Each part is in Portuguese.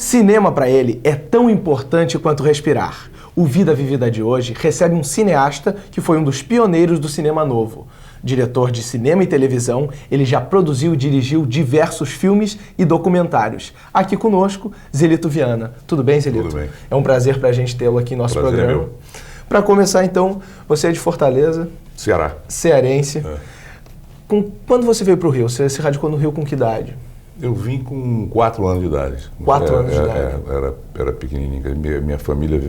Cinema para ele é tão importante quanto respirar. O Vida Vivida de hoje recebe um cineasta que foi um dos pioneiros do cinema novo. Diretor de cinema e televisão, ele já produziu e dirigiu diversos filmes e documentários. Aqui conosco, Zelito Viana. Tudo bem, Zelito? Tudo bem. É um prazer para a gente tê-lo aqui no nosso Prazer programa. Para começar, então, você é de Fortaleza. Ceará. Cearense. Quando você veio para o Rio? Você se radicou no Rio com que idade? Eu vim com 4 anos de idade. 4 anos de idade? Era pequenininho. Minha família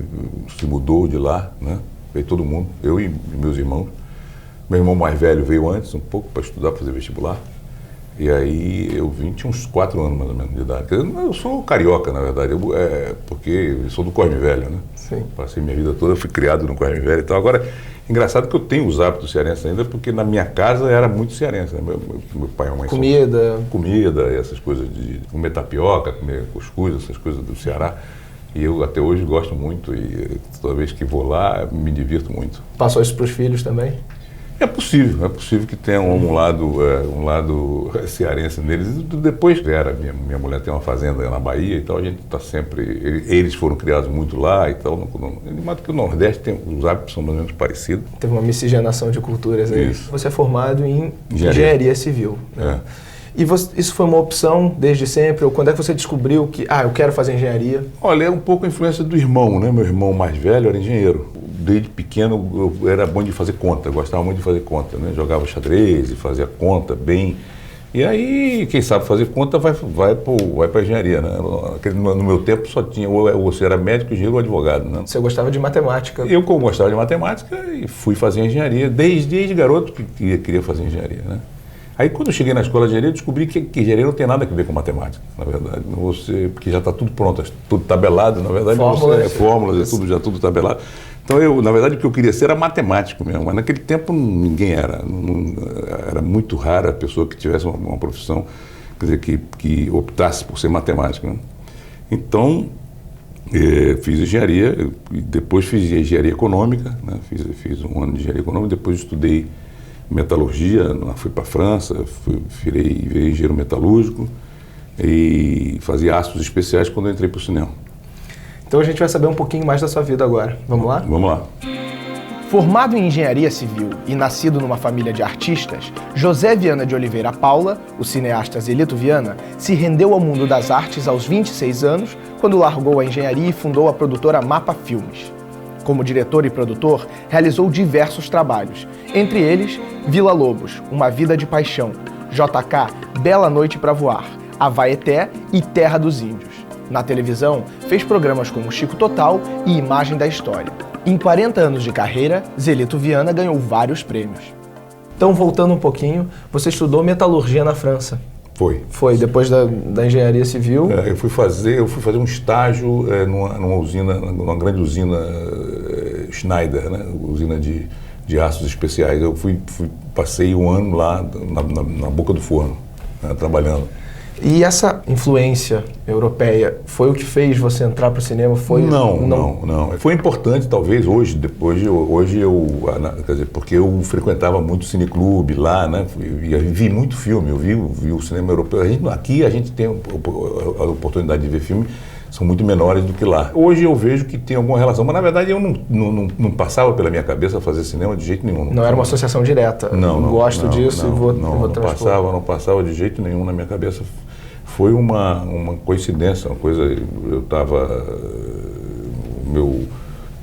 se mudou de lá, né? Veio todo mundo, eu e meus irmãos. Meu irmão mais velho veio antes, um pouco, para estudar, fazer vestibular. E aí eu vim, tinha uns 4 anos mais ou menos de idade. Eu sou carioca, na verdade, porque eu sou do Cosme Velho, né? Sim. Passei minha vida toda, fui criado no Cosme Velho e tal. Agora, engraçado que eu tenho os hábitos cearenses ainda, porque na minha casa era muito cearense, né? Meu pai e a mãe comida, essas coisas de comer tapioca, comer cuscuz, essas coisas do Ceará. E eu até hoje gosto muito e toda vez que vou lá me divirto muito. Passou isso para os filhos também? É possível que tenha um lado cearense neles. Depois, minha mulher tem uma fazenda na Bahia e tal, a gente está sempre... Eles foram criados muito lá e tal. Mas que o Nordeste tem os hábitos são mais ou menos parecidos. Teve uma miscigenação de culturas aí. Isso. Você é formado em engenharia civil, né? E isso foi uma opção desde sempre? Ou quando é que você descobriu que, eu quero fazer engenharia? Olha, é um pouco a influência do irmão, né? Meu irmão mais velho era engenheiro. Desde pequeno eu era bom de fazer conta, gostava muito de fazer conta, né? Jogava xadrez e fazia conta bem. E aí, quem sabe fazer conta vai para engenharia, né? No meu tempo só tinha, ou você era médico, engenheiro ou advogado, né? Você gostava de matemática? Eu, como gostava de matemática, fui fazer engenharia, desde garoto que queria fazer engenharia, né? Aí, quando eu cheguei na escola de engenharia, eu descobri que engenharia não tem nada a ver com matemática, na verdade. Porque já está tudo pronto, tudo tabelado, na verdade. Fórmulas, tudo tabelado. Então, na verdade, o que eu queria ser era matemático mesmo, mas naquele tempo ninguém era. Era muito rara a pessoa que tivesse uma profissão, quer dizer, que optasse por ser matemático, né? Então, fiz engenharia, depois fiz engenharia econômica, né? Fiz um ano de engenharia econômica, depois estudei metalurgia, fui para a França, virei engenheiro metalúrgico e fazia aços especiais quando eu entrei para o cinema. Então a gente vai saber um pouquinho mais da sua vida agora. Vamos lá? Vamos lá. Formado em engenharia civil e nascido numa família de artistas, José Viana de Oliveira Paula, o cineasta Zelito Viana, se rendeu ao mundo das artes aos 26 anos, quando largou a engenharia e fundou a produtora Mapa Filmes. Como diretor e produtor, realizou diversos trabalhos, entre eles Vila Lobos, Uma Vida de Paixão, JK, Bela Noite pra Voar, Avaeté e Terra dos Índios. Na televisão, fez programas como Chico Total e Imagem da História. Em 40 anos de carreira, Zelito Viana ganhou vários prêmios. Então, voltando um pouquinho, você estudou metalurgia na França. Foi, depois da engenharia civil. Eu fui fazer um estágio numa usina, numa grande usina Schneider, né? Usina de aços especiais. Eu passei um ano lá na boca do forno, né? Trabalhando. E essa influência europeia foi o que fez você entrar para o cinema? Não. Foi importante, talvez, hoje eu, quer dizer, porque eu frequentava muito cineclube lá, né? Vi muito filme, eu vi o cinema europeu. Aqui a gente tem a oportunidade de ver filme, são muito menores do que lá. Hoje eu vejo que tem alguma relação, mas na verdade eu não passava pela minha cabeça fazer cinema de jeito nenhum. Não era uma associação direta? Não. Gosto disso e vou transpor. Não passava de jeito nenhum na minha cabeça. Foi uma coincidência, uma coisa, eu estava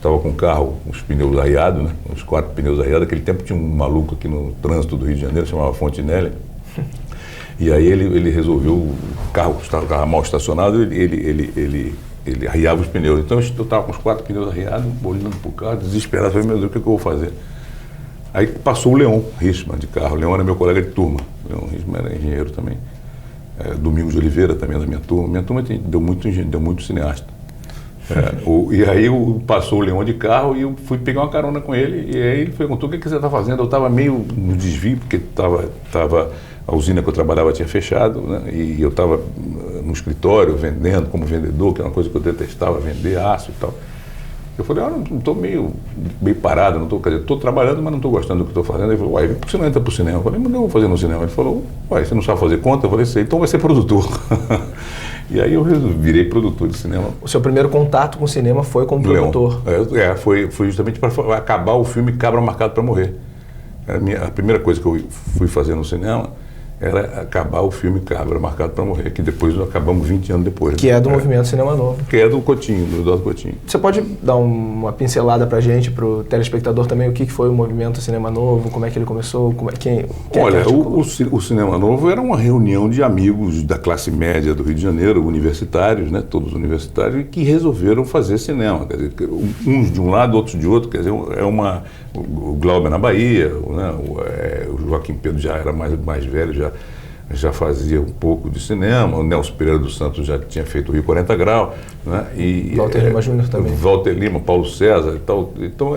com o carro, os pneus arriados, né? Os 4 pneus arriados. Naquele tempo tinha um maluco aqui no trânsito do Rio de Janeiro, chamava Fontinelli. E aí ele resolveu, o carro estava mal estacionado, ele arriava os pneus. Então eu estava com os 4 pneus arriados, olhando para o carro, desesperado, falei, meu Deus, o que eu vou fazer? Aí passou o Leon Richman de carro, o Leon era meu colega de turma, o Leon Richman era engenheiro também. Domingos de Oliveira também da minha turma deu muito cineasta. E aí passou o Leão de carro e eu fui pegar uma carona com ele e aí ele perguntou o que você está fazendo. Eu estava meio no desvio porque a usina que eu trabalhava tinha fechado, né? E eu estava no escritório vendendo como vendedor, que é uma coisa que eu detestava, vender aço e tal. Eu falei, não estou meio parado, estou trabalhando, mas não estou gostando do que estou fazendo. Ele falou, uai, por que você não entra para o cinema? Eu falei, mas eu vou fazer no cinema. Ele falou, uai, você não sabe fazer conta? Eu falei, sei, então vai ser produtor. E aí eu virei produtor de cinema. O seu primeiro contato com o cinema foi como produtor? Foi justamente para acabar o filme Cabra Marcado para Morrer. A primeira coisa que eu fui fazer no cinema era acabar o filme Cabra Marcado para Morrer, que depois nós acabamos 20 anos depois. Que é do Movimento Cinema Novo. Que é do Coutinho, do Eduardo Coutinho. Você pode dar uma pincelada pra gente, pro telespectador também, o que foi o Movimento Cinema Novo, como é que ele começou, Olha, o Cinema Novo era uma reunião de amigos da classe média do Rio de Janeiro, universitários, né, todos universitários, que resolveram fazer cinema. Quer dizer, uns de um lado, outros de outro, quer dizer, o Glauber na Bahia, né, o Joaquim Pedro já era mais velho, já fazia um pouco de cinema, o Nelson Pereira dos Santos já tinha feito o Rio 40 Graus, né? E Walter Lima Júnior também. Walter Lima, Paulo César e tal. Então,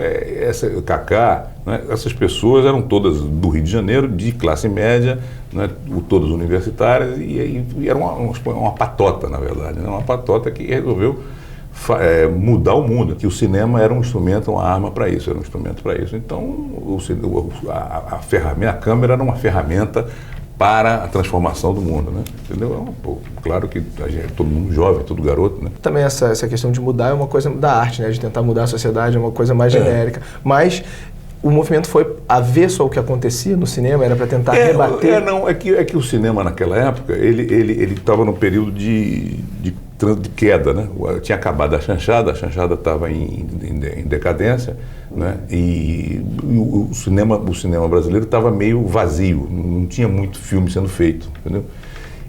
Cacá, né? Essas pessoas eram todas do Rio de Janeiro, de classe média, né? Todas universitárias, e era uma patota, na verdade, né? Uma patota que resolveu mudar o mundo, que o cinema era um instrumento, uma arma para isso, era um instrumento para isso. Então, a câmera era uma ferramenta para a transformação do mundo, né? Entendeu? Claro que todo mundo jovem, todo garoto, né? Também essa questão de mudar é uma coisa da arte, né? De tentar mudar a sociedade, é uma coisa mais genérica. Mas o movimento foi avesso ao que acontecia no cinema, era para tentar rebater? É que o cinema naquela época, ele estava num período de queda, né? Tinha acabado a chanchada estava em decadência, né? E o cinema brasileiro estava meio vazio, não tinha muito filme sendo feito, entendeu?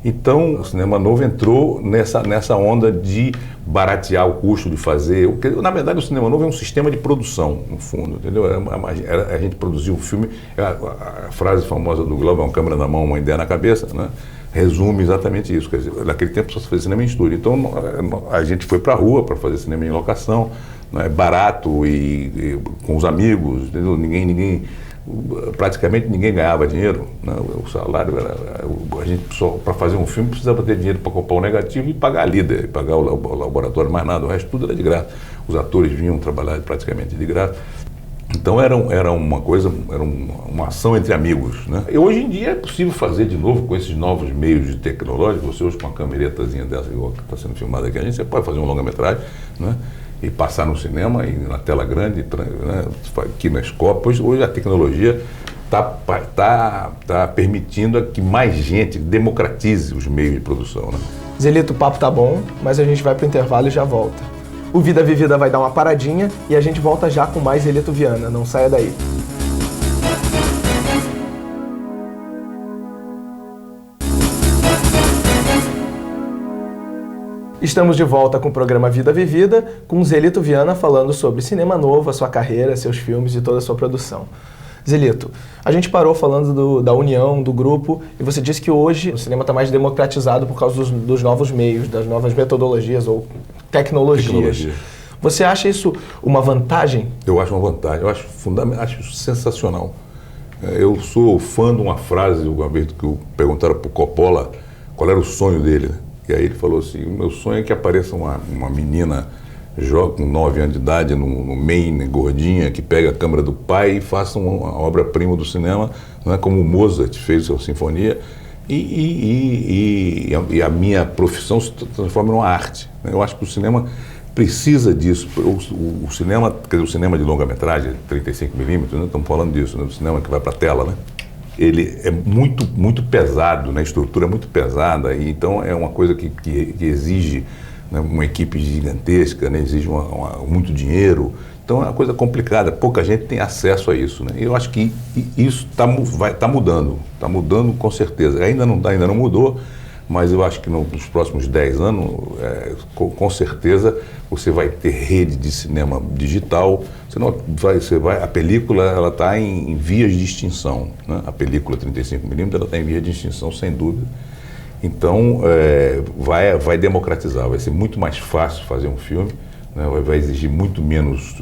Então, o Cinema Novo entrou nessa onda de baratear o custo de fazer. Na verdade, o Cinema Novo é um sistema de produção, no fundo, entendeu? A gente produziu um filme, a frase famosa do Globo, uma câmera na mão, uma ideia na cabeça, né? Resume exatamente isso. Quer dizer, naquele tempo só se fazia cinema em estúdio. Então, a gente foi para a rua para fazer cinema em locação, né? Barato e com os amigos, entendeu? Praticamente ninguém ganhava dinheiro, né? O salário era... A gente só, para fazer um filme, precisava ter dinheiro para comprar o negativo e pagar a líder, pagar o laboratório, mais nada, o resto tudo era de graça. Os atores vinham trabalhar praticamente de graça. Então era uma ação entre amigos, né? E hoje em dia é possível fazer de novo com esses novos meios tecnológicos. Você hoje com uma cameretazinha dessa, igual que está sendo filmada aqui, você pode fazer um longa-metragem, né? E passar no cinema e na tela grande, né? Aqui na escola. Hoje a tecnologia está permitindo que mais gente democratize os meios de produção, né? Zelito, o papo tá bom, mas a gente vai para o intervalo e já volta. O Vida Vivida vai dar uma paradinha e a gente volta já com mais Zelito Viana. Não saia daí. Estamos de volta com o programa Vida Vivida, com Zelito Viana falando sobre cinema novo, a sua carreira, seus filmes e toda a sua produção. Zelito, a gente parou falando da união, do grupo, e você disse que hoje o cinema está mais democratizado por causa dos novos meios, das novas metodologias ou tecnologias. Você acha isso uma vantagem? Eu acho uma vantagem, eu acho acho sensacional. Eu sou fã de uma frase, uma vez que perguntaram para o Coppola qual era o sonho dele, né? E aí ele falou assim, o meu sonho é que apareça uma menina com 9 anos de idade no Maine, gordinha, que pega a câmera do pai e faça uma obra-prima do cinema, né, como o Mozart fez sua sinfonia, e a minha profissão se transforma numa arte, né? Eu acho que o cinema precisa disso. O cinema, quer dizer, o cinema de longa-metragem, 35mm, né, estamos falando disso, né, do cinema que vai para a tela, né? Ele é muito, muito pesado, né? A estrutura é muito pesada, e então é uma coisa que exige, né, uma equipe gigantesca, né? Exige muito dinheiro, então é uma coisa complicada, pouca gente tem acesso a isso, né? Eu acho que isso está mudando com certeza, ainda não mudou, mas eu acho que nos próximos 10 anos, com certeza, você vai ter rede de cinema digital. A película ela está em vias de extinção, né? A película 35mm ela está em vias de extinção, sem dúvida. Então, vai democratizar, vai ser muito mais fácil fazer um filme, né? Vai exigir muito menos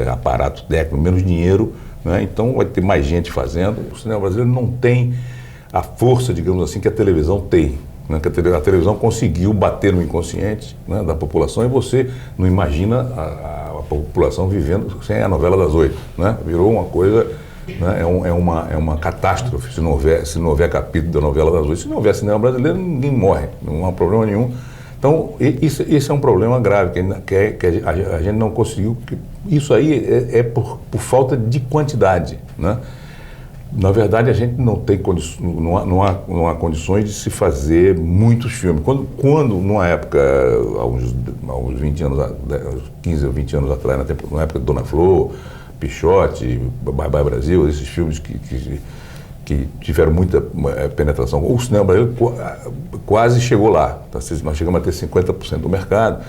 aparato técnico, menos dinheiro, né? Então vai ter mais gente fazendo. O cinema brasileiro não tem a força, digamos assim, que a televisão tem, né, que a televisão conseguiu bater no inconsciente, né, da população, e você não imagina a população vivendo sem a novela das 8, né? Virou uma coisa, né, é uma catástrofe se não houver capítulo da novela das 8. Se não houver cinema brasileiro, ninguém morre, não há problema nenhum. Então, isso é um problema grave, que a gente não conseguiu. Isso aí é por falta de quantidade, né? Na verdade, a gente não tem não há condições de se fazer muitos filmes. Quando numa época, há uns 20 anos, 15 ou 20 anos atrás, na época de Dona Flor, Pichote, Bye Bye Brasil, esses filmes que tiveram muita penetração, o cinema brasileiro quase chegou lá. Nós chegamos a ter 50% do mercado,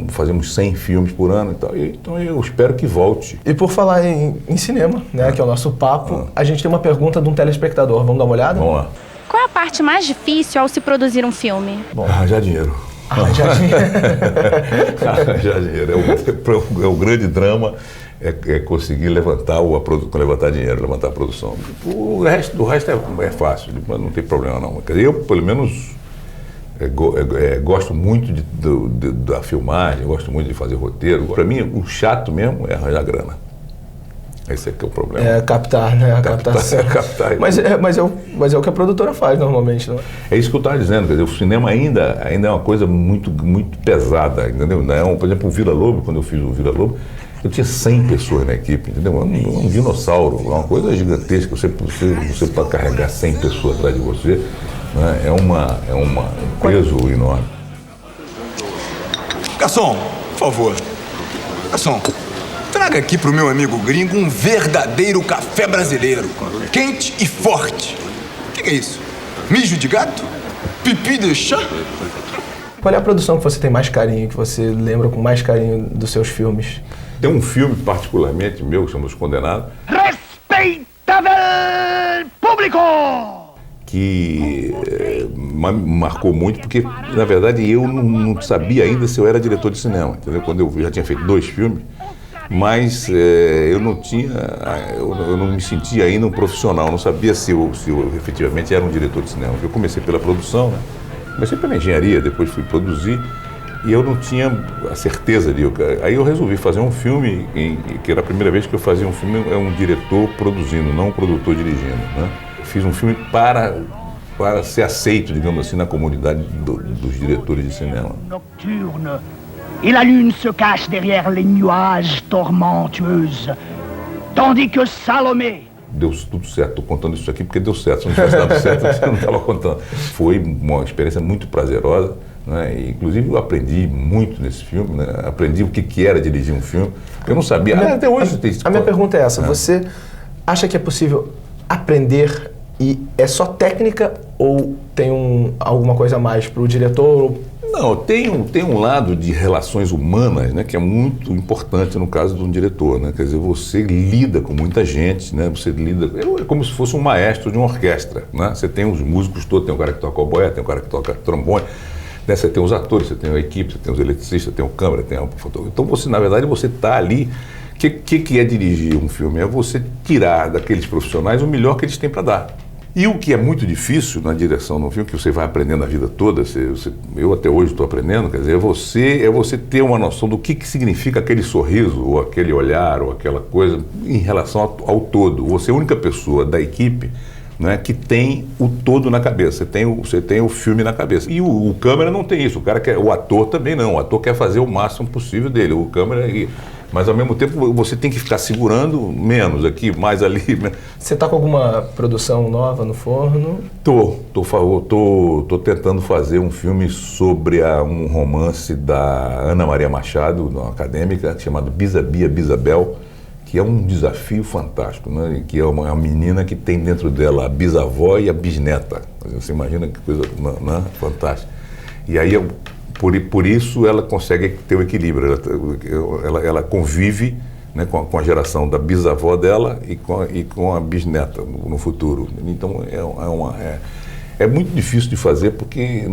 fazíamos 100 filmes por ano e tal. Então eu espero que volte. E por falar em cinema, né, que é o nosso papo, a gente tem uma pergunta de um telespectador. Vamos dar uma olhada? Vamos lá. Qual é a parte mais difícil ao se produzir um filme? Bom, arranjar dinheiro. Arranjar dinheiro. É o grande drama. É conseguir levantar dinheiro, levantar a produção. O resto é fácil, não tem problema não. Eu, pelo menos, gosto muito da filmagem, gosto muito de fazer roteiro. Para mim, o chato mesmo é arranjar grana. Esse é que é o problema. É captar, né? Captar. Mas é o que a produtora faz normalmente, não é? É isso que eu estava dizendo, quer dizer, o cinema ainda é uma coisa muito, muito pesada, entendeu? Por exemplo, o Vila Lobo, quando eu fiz o Vila Lobo, eu tinha 100 pessoas na equipe, entendeu? Um dinossauro, uma coisa gigantesca. Você pode carregar 100 pessoas atrás de você, né? É um peso enorme. Garçom, por favor. Garçom, traga aqui pro meu amigo gringo um verdadeiro café brasileiro. Quente e forte. O que é isso? Mijo de gato? Pipi de chá? Qual é a produção que você tem mais carinho, que você lembra com mais carinho dos seus filmes? Tem um filme particularmente meu, que chama Os Condenados. Respeitável público! Que marcou muito, porque, na verdade, eu não sabia ainda se eu era diretor de cinema, entendeu? Quando eu já tinha feito 2 filmes, mas eu não me sentia ainda um profissional, não sabia se eu efetivamente era um diretor de cinema. Eu comecei pela produção, né? Comecei pela engenharia, depois fui produzir, e eu não tinha a certeza disso. Aí eu resolvi fazer um filme, que era a primeira vez que eu fazia um filme, um diretor produzindo, não um produtor dirigindo, né? Eu fiz um filme para ser aceito, digamos assim, na comunidade dos diretores de cinema. Nocturne, et la lune se cache derrière les nuages tormentueuses, tandis que Salomé... Deu tudo certo, estou contando isso aqui porque deu certo. Se não tivesse dado certo, você não estava contando. Foi uma experiência muito prazerosa, né? E, inclusive, eu aprendi muito nesse filme, né? Aprendi o que era dirigir um filme, porque eu não sabia. Até hoje tem... A minha pergunta é essa: você acha que é possível aprender e é só técnica ou tem alguma coisa a mais para o diretor? Não, tem um lado de relações humanas, né, que é muito importante no caso de um diretor, né? Quer dizer, você lida com muita gente, né? Você lida... É como se fosse um maestro de uma orquestra, né? Você tem os músicos todos, tem o cara que toca oboé, tem o cara que toca trombone, né? Você tem os atores, você tem a equipe, você tem os eletricistas, tem o câmera, tem o fotógrafo. Então, na verdade, você está ali... O que é dirigir um filme? É você tirar daqueles profissionais o melhor que eles têm para dar. E o que é muito difícil na direção de um filme, que você vai aprendendo a vida toda, eu até hoje estou aprendendo, quer dizer, é você ter uma noção do que significa aquele sorriso, ou aquele olhar, ou aquela coisa, em relação ao todo. Você é a única pessoa da equipe, né, que tem o todo na cabeça, você tem o filme na cabeça. E o câmera não tem isso, o ator também não, o ator quer fazer o máximo possível dele, o câmera... Mas, ao mesmo tempo, você tem que ficar segurando menos aqui, mais ali. Você está com alguma produção nova no forno? Tô tentando fazer um filme sobre um romance da Ana Maria Machado, uma acadêmica, chamado Bisabia Bisabel, que é um desafio fantástico, né? Que é uma menina que tem dentro dela a bisavó e a bisneta. Você imagina que coisa, né? Fantástica. E aí Por isso ela consegue ter o equilíbrio, ela convive, né, com a geração da bisavó dela e com a bisneta no futuro. Então É muito difícil de fazer porque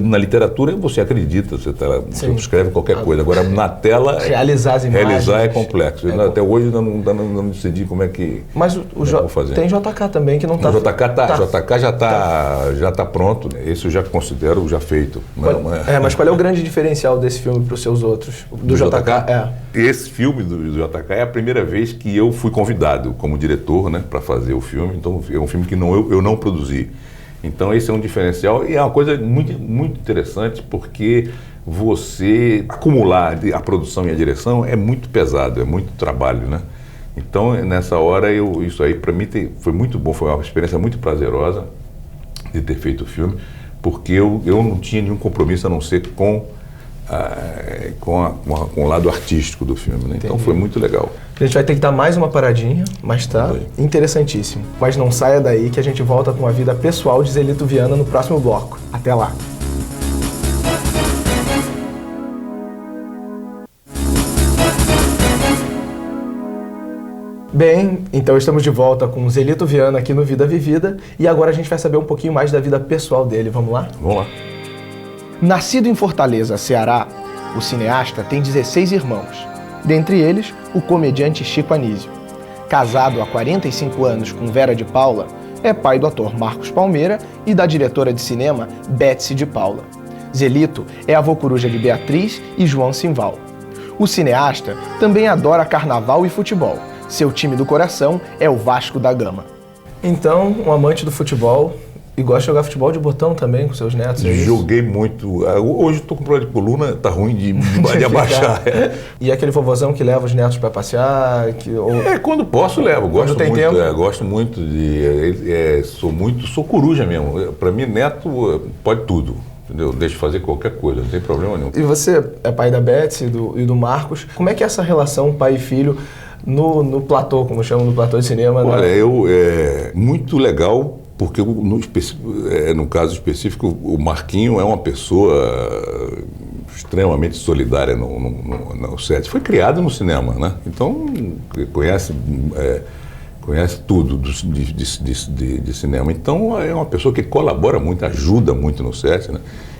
na literatura você acredita, você escreve qualquer coisa. Agora, na tela, realizar as imagens. Realizar é complexo. Até hoje eu não decidi como é que Mas vou fazer. Tem JK também que não está... O JK já tá pronto. Esse eu já considero já feito. Mas qual é o grande diferencial desse filme para os seus outros? Do JK? Esse filme do JK é a primeira vez que eu fui convidado como diretor, né, para fazer o filme. Então é um filme que eu não produzi. Então esse é um diferencial e é uma coisa muito, muito interessante porque você acumular a produção e a direção é muito pesado, é muito trabalho, né? Então nessa hora isso aí para mim foi muito bom, foi uma experiência muito prazerosa de ter feito o filme, porque eu não tinha nenhum compromisso a não ser com o lado artístico do filme, né? Então foi muito legal. A gente vai ter que dar mais uma paradinha, mas tá interessantíssimo. Mas não saia daí que a gente volta com a vida pessoal de Zelito Viana no próximo bloco. Até lá! Bem, então estamos de volta com o Zelito Viana aqui no Vida Vivida e agora a gente vai saber um pouquinho mais da vida pessoal dele. Vamos lá? Vamos lá. Nascido em Fortaleza, Ceará, o cineasta tem 16 irmãos. Dentre eles, o comediante Chico Anísio. Casado há 45 anos com Vera de Paula, é pai do ator Marcos Palmeira e da diretora de cinema Betsy de Paula. Zelito é avô coruja de Beatriz e João Simval. O cineasta também adora carnaval e futebol. Seu time do coração é o Vasco da Gama. Então, um amante do futebol e gosta de jogar futebol de botão também com seus netos, é isso? Joguei muito. Hoje estou com problema de coluna, tá ruim de abaixar. E aquele vovozão que leva os netos para passear? Quando posso levo. Gosto muito. Tempo? Gosto muito de... Sou coruja mesmo. Para mim, neto pode tudo. Entendeu? Deixa fazer qualquer coisa, não tem problema nenhum. E você é pai da Betsy e do Marcos. Como é que é essa relação pai e filho no platô, como chamam no platô de cinema? Olha, é muito legal, porque no caso específico, o Marquinho é uma pessoa extremamente solidária no set. Foi criado no cinema, né? Então, conhece tudo de cinema. Então, é uma pessoa que colabora muito, ajuda muito no set, né?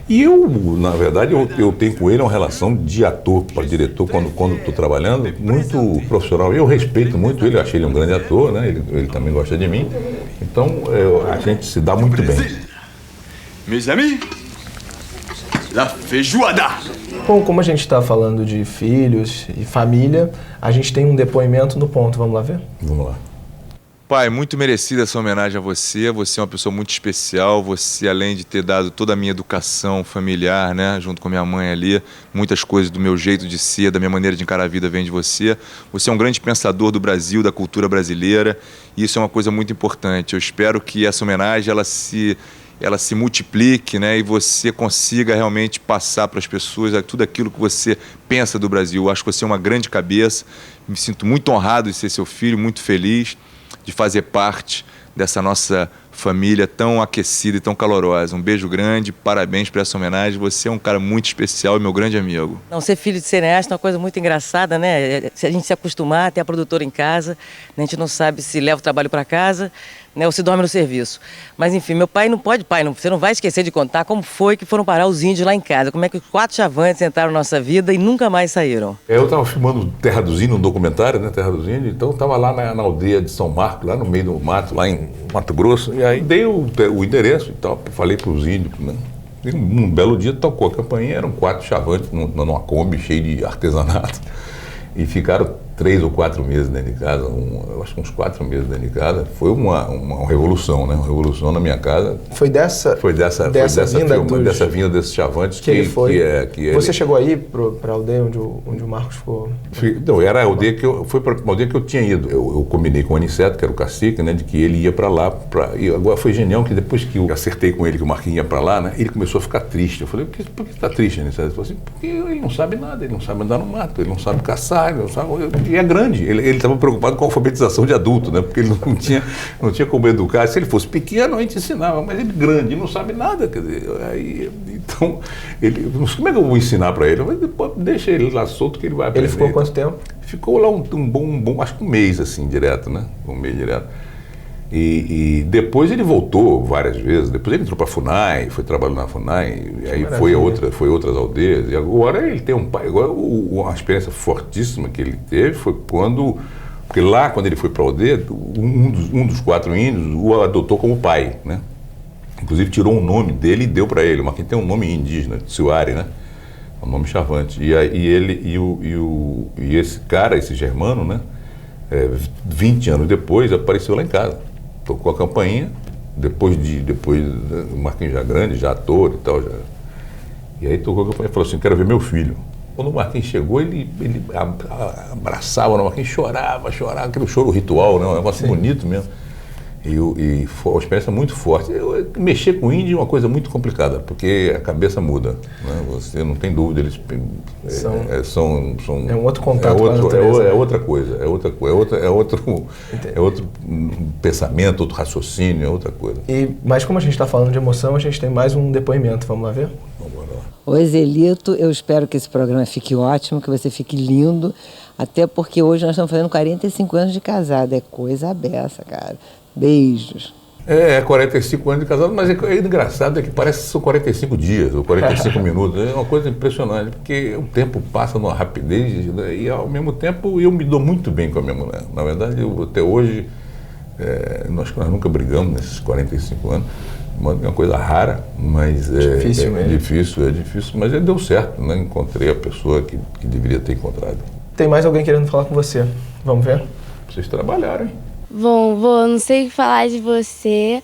E na verdade, eu tenho com ele uma relação de ator para diretor, quando estou trabalhando, muito profissional. Eu respeito muito ele, eu achei ele um grande ator, né? Ele também gosta de mim. Então, a gente se dá muito bem. Meus amigos, la feijoada! Bom, como a gente está falando de filhos e família, a gente tem um depoimento no ponto. Vamos lá ver? Vamos lá. Pai, muito merecida essa homenagem a você. Você é uma pessoa muito especial. Você, além de ter dado toda a minha educação familiar, né, junto com a minha mãe ali, muitas coisas do meu jeito de ser, da minha maneira de encarar a vida vem de você. Você é um grande pensador do Brasil, da cultura brasileira. E isso é uma coisa muito importante. Eu espero que essa homenagem ela se multiplique, né, e você consiga realmente passar para as pessoas tudo aquilo que você pensa do Brasil. Eu acho que você é uma grande cabeça. Me sinto muito honrado de ser seu filho, muito feliz de fazer parte dessa nossa família tão aquecida e tão calorosa. Um beijo grande, parabéns por essa homenagem. Você é um cara muito especial e meu grande amigo. Não, ser filho de cineasta é uma coisa muito engraçada, né? Se a gente se acostumar a ter a produtora em casa, a gente não sabe se leva o trabalho para casa, né, ou se dorme no serviço. Mas enfim, meu pai não pode, você não vai esquecer de contar como foi que foram parar os índios lá em casa, como é que os 4 chavantes entraram na nossa vida e nunca mais saíram. Eu estava filmando Terra dos Índios, um documentário, né, Terra dos Índios, então estava lá na aldeia de São Marcos, lá no meio do mato, lá em Mato Grosso, e aí dei o endereço e tal, falei para os índios, né. E um belo dia tocou a campainha, eram 4 chavantes numa Kombi cheia de artesanato, e ficaram 3 ou 4 meses dentro de casa, eu acho que uns 4 meses dentro de casa. Foi uma revolução, né? Uma revolução na minha casa. Foi dessa vinda desses chavantes que ele foi. Você ele... chegou aí para a aldeia onde o Marcos ficou? Não, era a aldeia foi para uma aldeia que eu tinha ido. Eu combinei com o Aniceto, que era o cacique, né? De que ele ia para lá. E agora foi genial que depois que eu acertei com ele que o Marquinhos ia para lá, né? Ele começou a ficar triste. Eu falei, por que está triste, Aniceto? Ele falou assim, porque ele não sabe nada, ele não sabe andar no mato, ele não sabe caçar, ele não sabe... E é grande, ele estava preocupado com a alfabetização de adulto, né? Porque ele não tinha como educar. Se ele fosse pequeno, a gente ensinava, mas ele grande, não sabe nada. Quer dizer, então, como é que eu vou ensinar para ele? Deixa ele lá solto que ele vai aprender. Ele ficou quanto tempo? Ficou lá um bom, acho que um mês, assim, direto, né? Um mês direto. E depois ele voltou várias vezes, depois ele entrou para a FUNAI, foi trabalhar na FUNAI, e aí foi outras aldeias, e agora ele tem um pai. Agora, uma experiência fortíssima que ele teve foi porque lá quando ele foi para a aldeia, um dos 4 índios o adotou como pai, né? Inclusive tirou um nome dele e deu para ele, mas quem tem um nome indígena, Tsuari, né? Um nome chavante. E esse cara, esse germano, né? 20 anos depois, apareceu lá em casa. Tocou a campainha, depois o Marquinhos já grande, já ator e tal. E aí tocou a campainha e falou assim, quero ver meu filho. Quando o Marquinhos chegou, ele abraçava o Marquinhos, chorava, aquele choro ritual, né? Um negócio bonito mesmo. E foi uma experiência muito forte. Mexer com índio é uma coisa muito complicada, porque a cabeça muda, né? Você não tem dúvida, eles é um outro contato com a natureza. É outra coisa, é outro pensamento, outro raciocínio, é outra coisa. Mas como a gente está falando de emoção, a gente tem mais um depoimento, vamos lá ver? Vamos lá. Oi, Zelito, eu espero que esse programa fique ótimo, que você fique lindo, até porque hoje nós estamos fazendo 45 anos de casado, é coisa beça, cara. Beijos. 45 anos de casado, mas é engraçado, é que parece que são 45 dias ou 45 minutos. É uma coisa impressionante, porque o tempo passa numa rapidez, né, e ao mesmo tempo eu me dou muito bem com a minha mulher. Na verdade, até hoje, nós nunca brigamos nesses 45 anos. Uma coisa rara, mas é difícil, mas deu certo, né? Encontrei a pessoa que deveria ter encontrado. Tem mais alguém querendo falar com você. Vamos ver? Vocês trabalharam, hein? Bom, não sei o que falar de você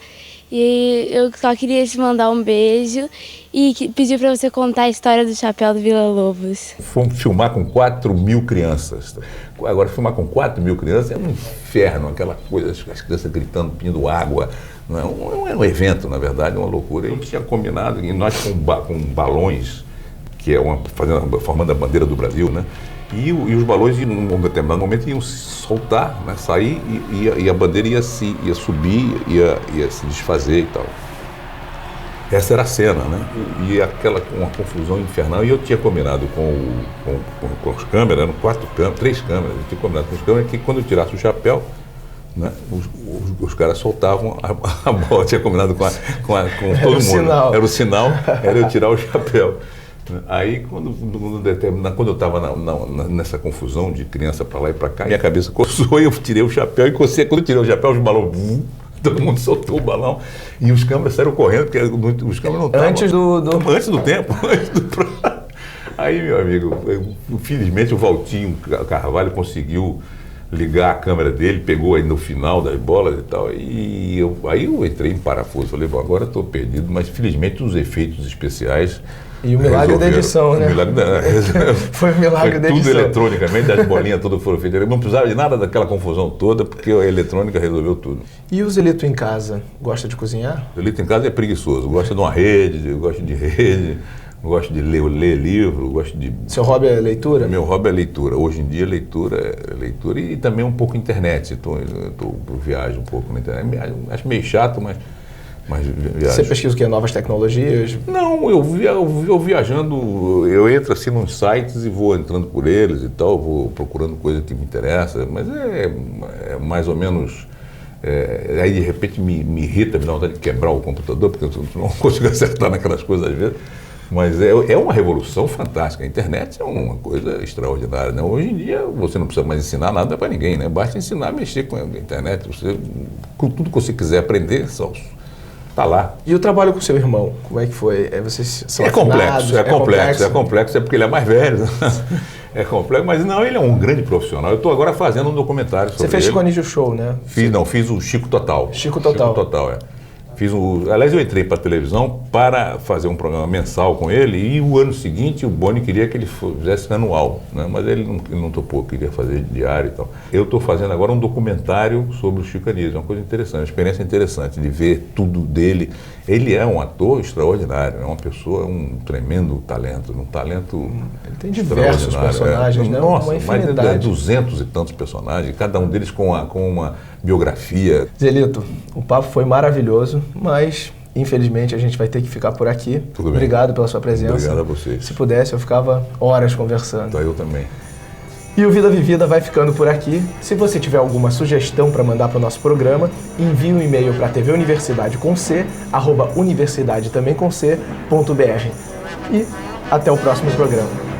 e eu só queria te mandar um beijo e pedir para você contar a história do Chapéu do Villa-Lobos. Fomos filmar com 4.000 crianças. Agora, filmar com 4.000 crianças é um inferno, aquela coisa, as crianças gritando, pedindo água. Não é um evento, na verdade, é uma loucura. A gente tinha combinado, e nós com balões, que é formando a bandeira do Brasil, né? E os balões, em um determinado momento, iam se soltar, né? Sair e a bandeira ia subir, ia se desfazer e tal. Essa era a cena, né? E uma confusão infernal. E eu tinha combinado com as câmeras, eram 3 câmeras, eu tinha combinado com as câmeras que quando eu tirasse o chapéu, né, os caras soltavam a bola. Tinha combinado com todo mundo. Sinal. Era o sinal, era eu tirar o chapéu. Aí, quando eu estava nessa confusão de criança para lá e para cá, minha cabeça coçou e eu tirei o chapéu. E quando eu tirei o chapéu, os balões, todo mundo soltou o balão e os câmeras saíram correndo, porque os câmeras não estavam... Antes do tempo. Aí, meu amigo, infelizmente o Valtinho Carvalho conseguiu ligar a câmera dele, pegou aí no final das bolas e tal, aí eu entrei em parafuso. Falei, bom, agora estou perdido, mas felizmente os efeitos especiais... E o milagre da edição, né? Foi o milagre da edição. Tudo eletronicamente, as bolinhas todas foram feitas. Eu não precisava de nada daquela confusão toda, porque a eletrônica resolveu tudo. E o Zelito em casa, gosta de cozinhar? O Zelito em casa é preguiçoso, gosta de uma rede, gosta de rede, gosta de ler livro, gosta de... Seu hobby é leitura? Meu hobby é leitura. Hoje em dia, leitura e também um pouco internet. Eu viajo um pouco na internet. Acho meio chato, mas viajo. Você pesquisa o quê? Novas tecnologias? Não, eu viajando, eu entro assim nos sites e vou entrando por eles e tal, vou procurando coisa que me interessa, mas é mais ou menos... aí de repente me irrita, me dá vontade de quebrar o computador, porque eu não consigo acertar naquelas coisas às vezes. Mas é uma revolução fantástica. A internet é uma coisa extraordinária, né? Hoje em dia você não precisa mais ensinar nada para ninguém, né? Basta ensinar a mexer com a internet. Com tudo que você quiser aprender, está lá. E o trabalho com o seu irmão, como é que foi? Vocês são complexo, é complexo, é porque ele é mais velho. É complexo, mas não, ele é um grande profissional. Eu estou agora fazendo um documentário sobre ele. Você fez Chico Anísio Show, né? Fiz o Chico Total. Chico Total, é. Aliás, eu entrei para a televisão para fazer um programa mensal com ele e o ano seguinte o Boni queria que ele fizesse anual, né? Mas ele não topou, queria fazer diário e tal. Eu estou fazendo agora um documentário sobre o Chico Anísio, uma coisa interessante, uma experiência interessante de ver tudo dele. Ele é um ator extraordinário, é uma pessoa, um tremendo talento, Ele tem diversos personagens, né? Nossa, mais de 200 e tantos personagens, cada um deles com uma biografia. Zelito, o papo foi maravilhoso, mas infelizmente a gente vai ter que ficar por aqui. Tudo bem. Obrigado pela sua presença. Obrigado a vocês. Se pudesse, eu ficava horas conversando. Eu também. E o Vida Vivida vai ficando por aqui. Se você tiver alguma sugestão para mandar para o nosso programa, envie um e-mail para tvuniversidade@universidadetambemcom.br. E até o próximo programa.